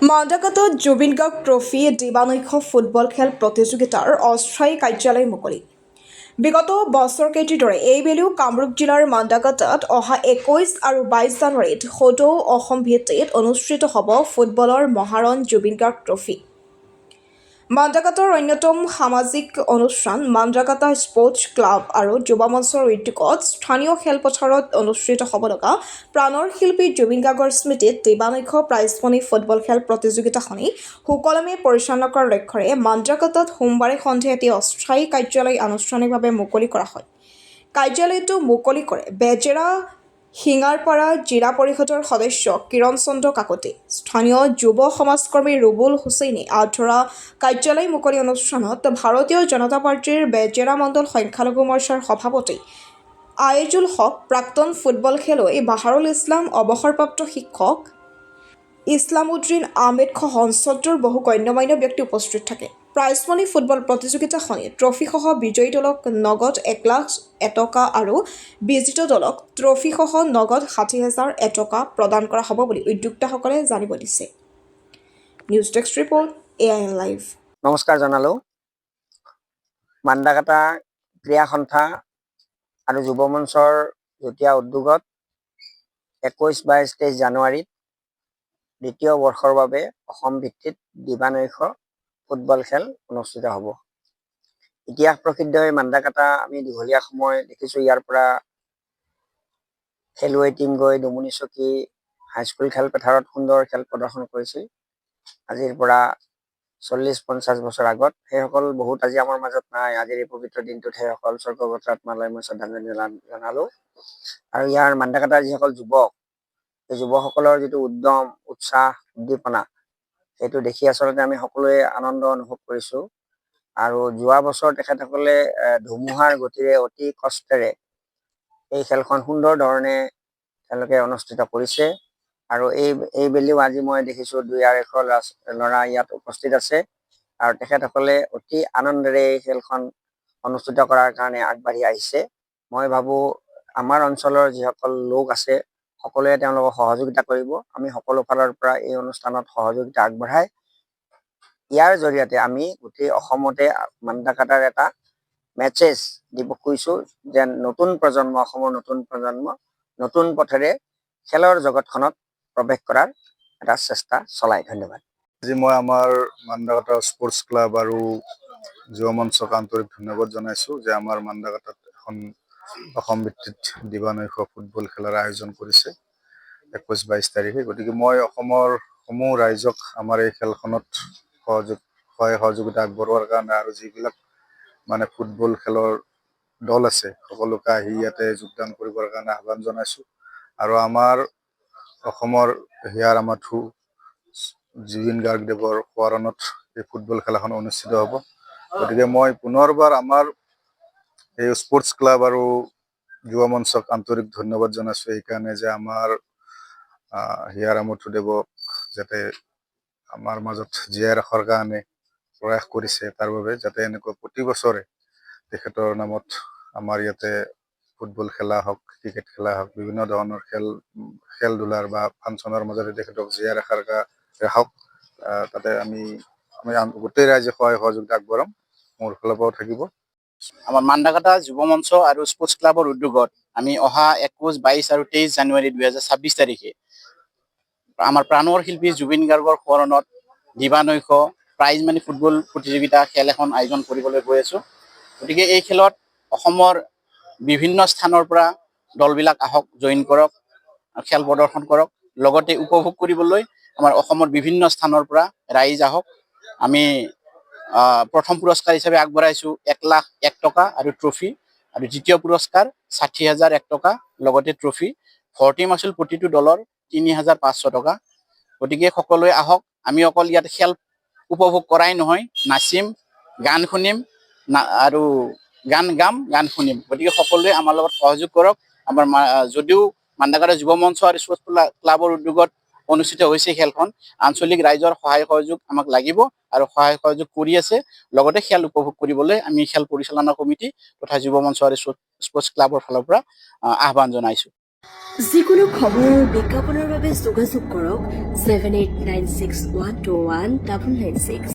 মাদাগাত Zubeen Garg trophy দিবানৈশ football খেল প্ৰতিযোগিতাৰ অস্থায়ী কাৰ্যালয় মুকলি বিগত বছৰকেইটিৰ দৰে এইবেলিও কামৰূপ জিলাৰ মাদাগাটাত অহা ২১ আৰু ২২ জানুৱাৰীত সদৌ অসম ভিত্তিত অনুষ্ঠিত হ'ব ফুটবলৰ মহাৰণ জুবিন গাৰ্গ ট্ৰফী। মাদাগাটাৰ অন্যতম সামাজিক অনুষ্ঠান মাদাগাটা স্পৰ্টছ ক্লাব আৰু যুৱ মঞ্চৰ উদ্যোগত স্থানীয় খেলপথাৰত অনুষ্ঠিত হ'ব লগা প্ৰাণৰ শিল্পী জুবিন গাৰ্গৰ স্মৃতিত দিবানৈশ প্ৰাইজমণি ফুটবল খেল প্ৰতিযোগিতাখনি সুকলমে পৰিচালনা কৰাৰ লক্ষ্যৰে মাদাগাটাত সোমবাৰে সন্ধিয়া এটি অস্থায়ী কাৰ্যালয় আনুষ্ঠানিকভাৱে মুকলি কৰা হয়। কাৰ্যালয়টো মুকলি কৰে বেজেৰা শিঙাৰপাৰা জিলা পৰিষদৰ সদস্য কিৰণ চন্দ্ৰ কাকতি। স্থানীয় যুৱ সমাজকৰ্মী ৰুবুল হুছেইনে আধৰা কাৰ্যালয় মুকলি অনুষ্ঠানত ভাৰতীয় জনতা পাৰ্টীৰ বেজেৰা মণ্ডল সংখ্যালঘু মৰ্চাৰ সভাপতি আয়েজুল হক, প্ৰাক্তন ফুটবল খেলুৱৈ বাহাৰুল ইছলাম, অৱসৰপ্ৰাপ্ত শিক্ষক ইছলামউদ্দিন আহমেদসহ অঞ্চলটোৰ বহু গণ্যমান্য ব্যক্তি উপস্থিত থাকে। প্ৰাইজমণি ফুটবল প্ৰতিযোগিতাখনি ট্ৰফীসহ বিজয়ী দলক নগদ ১,০০,০০০ টকা আৰু বিজিত দলক ট্ৰফীসহ নগদ ৬০,০০০ টকা প্ৰদান কৰা হ'ব বুলি উদ্যোক্তাসকলে জানিব দিছে। News desk report, AIN live. নমস্কাৰ জনালোঁ। মাদাগাটা ক্ৰীড়া সন্থা আৰু যুৱ মঞ্চৰ যুটীয়া উদ্যোগত ২১, ২২, ২৩ জানুৱাৰীত দ্বিতীয় বৰ্ষৰ বাবে অসম ভিত্তিত দিবানৈশ ফুটবল খেল অনুষ্ঠিত হ'ব। ইতিহাস প্ৰসিদ্ধ এই মাদাগাটা আমি দীঘলীয়া সময় দেখিছোঁ। ইয়াৰ পৰা খেলুৱৈ টীম গৈ ডুমুনিচকী হাইস্কুল খেলপথাৰত সুন্দৰ খেল প্ৰদৰ্শন কৰিছিল। আজিৰ পৰা ৪০-৫০ বছৰ আগত সেইসকল বহুত আজি আমাৰ মাজত নাই। আজিৰ এই পবিত্ৰ দিনটোত সেইসকল স্বৰ্গগত আত্মালৈ মই শ্ৰদ্ধাঞ্জলি জনালোঁ। আৰু ইয়াৰ মাদাগাটাৰ যিসকল যুৱক, এই যুৱকসকলৰ যিটো উদ্যম, উৎসাহ, উদ্দীপনা, সেইটো দেখি আচলতে আমি সকলোৱে আনন্দ অনুভৱ কৰিছোঁ। আৰু যোৱা বছৰ তেখেতসকলে ধুমুহাৰ গতিৰে অতি কষ্টেৰে এই খেলখন সুন্দৰ ধৰণে তেওঁলোকে অনুষ্ঠিত কৰিছে। আৰু এইবেলিও আজি মই দেখিছোঁ ২-২৫০ ল'ৰা ইয়াত উপস্থিত আছে আৰু তেখেতসকলে অতি আনন্দেৰে এই খেলখন অনুষ্ঠিত কৰাৰ কাৰণে আগবাঢ়ি আহিছে। মই ভাবোঁ আমাৰ অঞ্চলৰ যিসকল লোক আছে সকলোৱে তেওঁলোকক সহযোগিতা কৰিব। আমি সকলো ফালৰ পৰা এই অনুষ্ঠানত সহযোগিতা আগবঢ়াই ইয়াৰ জৰিয়তে আমি গোটেই অসমতে মাদাগাটাৰ এটা মেছেজ দিব খুজিছোঁ যে নতুন প্ৰজন্ম, অসমৰ নতুন প্ৰজন্ম নতুন পথেৰে খেলৰ জগতখনত প্ৰৱেশ কৰাৰ এটা চেষ্টা চলায়। ধন্যবাদ। আজি মই আমাৰ মাদাগাটা স্পৰ্টছ ক্লাব আৰু যুৱ মঞ্চক আন্তৰিক ধন্যবাদ জনাইছোঁ যে আমাৰ মাদাগাটাত এখন অসম ভিত্তিত দিবানৈশ ফুটবল খেলাৰ আয়োজন কৰিছে ২১-২২ তাৰিখে। গতিকে মই অসমৰ সমূহ ৰাইজক আমাৰ এই খেলখনত সহযোগিতা আগবঢ়োৱাৰ কাৰণে আৰু যিবিলাক ফুটবল খেলৰ দল আছে সকলোকে আহি ইয়াতে যোগদান কৰিবৰ কাৰণে আহ্বান জনাইছোঁ। আৰু আমাৰ অসমৰ হিয়াৰ আমাঠু জুবিন গাৰ্গদেৱৰ সোঁৱৰণত এই ফুটবল খেলাখন অনুষ্ঠিত হ'ব। গতিকে মই পুনৰবাৰ আমাৰ এই স্পৰ্টছ ক্লাব আৰু যুৱ মঞ্চক আন্তৰিক ধন্যবাদ জনাইছোঁ এইকাৰণে যে আমাৰ হিয়াৰ আমাঠুদেৱক যাতে আমাৰ মাজত জীয়াই ৰখাৰ কাৰণে প্ৰয়াস কৰিছে, তাৰ বাবে যাতে এনেকৈ প্ৰতি বছৰে তেখেতৰ নামত আমাৰ ইয়াতে ফুটবল খেলা হওক, ক্ৰিকেট খেলা হওক, বিভিন্ন ধৰণৰ খেল ধূলাৰ বা ফাংচনৰ মাজতে তেখেতক জীয়াই ৰাখক। তাতে আমি গোটেই ৰাইজে সহায় সহযোগিতা আগবঢ়াম, মোৰ ফালৰ পৰাও থাকিব। আমাৰ মাদাগাটা যুৱ মঞ্চ আৰু স্পৰ্টছ ক্লাবৰ উদ্যোগত আমি অহা ২১, ২২ আৰু ২৩ জানুৱাৰী ২০২৬ তাৰিখে আমাৰ প্ৰাণৰ শিল্পী জুবিন গাৰ্গৰ সোঁৱৰণত দিবানৈশ প্ৰাইজমণি ফুটবল প্ৰতিযোগিতা খেল এখন আয়োজন কৰিবলৈ গৈ আছোঁ। গতিকে এই খেলত অসমৰ বিভিন্ন স্থানৰ পৰা দলবিলাক আহক, জইন কৰক, খেল প্ৰদৰ্শন কৰক। লগতে উপভোগ কৰিবলৈ আমাৰ অসমৰ বিভিন্ন স্থানৰ পৰা ৰাইজ আহক। আমি প্ৰথম পুৰস্কাৰ হিচাপে আগবঢ়াইছোঁ ১,০০,০০০ টকা আৰু ট্ৰফি, আৰু দ্বিতীয় পুৰস্কাৰ ৬০,০০০ টকা লগতে ট্ৰফি। ভৰ্তি মাচুল প্ৰতিটো দলৰ ৩,৫০০ টকা। গতিকে সকলোৱে আহক। আমি অকল ইয়াত খেল উপভোগ কৰাই নহয়, নাচিম, গান শুনিম আৰু গান গাম, গান শুনিম। গতিকে সকলোৱে আমাৰ লগত সহযোগ কৰক। আমাৰ যদিও মাদাগাটা যুৱ মঞ্চ আৰু স্পৰ্টছ ক্লাবৰ উদ্যোগত অনুষ্ঠিত হৈছে খেলখন, আঞ্চলিক ৰাইজৰ সহায় সহযোগ আমাক লাগিব আৰু সহায় সহযোগ কৰি আছে। লগতে খেল উপভোগ কৰিবলৈ আমি খেল পৰিচালনা কমিটি তথা যুৱ মঞ্চ আৰু স্পৰ্টছ ক্লাবৰ ফালৰ পৰা আহ্বান জনাইছোঁ। যিকোনো খবৰ আৰু বিজ্ঞাপনৰ বাবে যোগাযোগ কৰক 7896121996